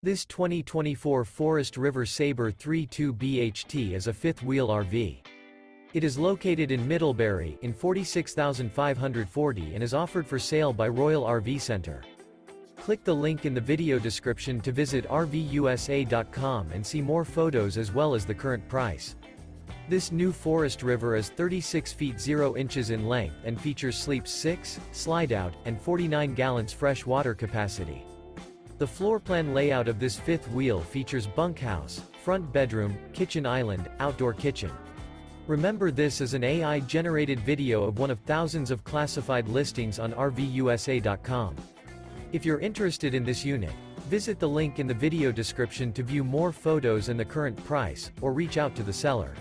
This 2024 Forest River Sabre 3.2 BHT is a fifth-wheel RV. It is located in Middlebury, in 46,540 and is offered for sale by Royal RV Center. Click the link in the video description to visit RVUSA.com and see more photos as well as the current price. This new Forest River is 36 feet 0 inches in length and features sleeps 6, Slideout, and 49 gallons fresh water capacity. The floor plan layout of this fifth wheel features bunkhouse, front bedroom, kitchen island, outdoor kitchen. Remember, this is an AI-generated video of one of thousands of classified listings on RVUSA.com. If you're interested in this unit, visit the link in the video description to view more photos and the current price, or reach out to the seller.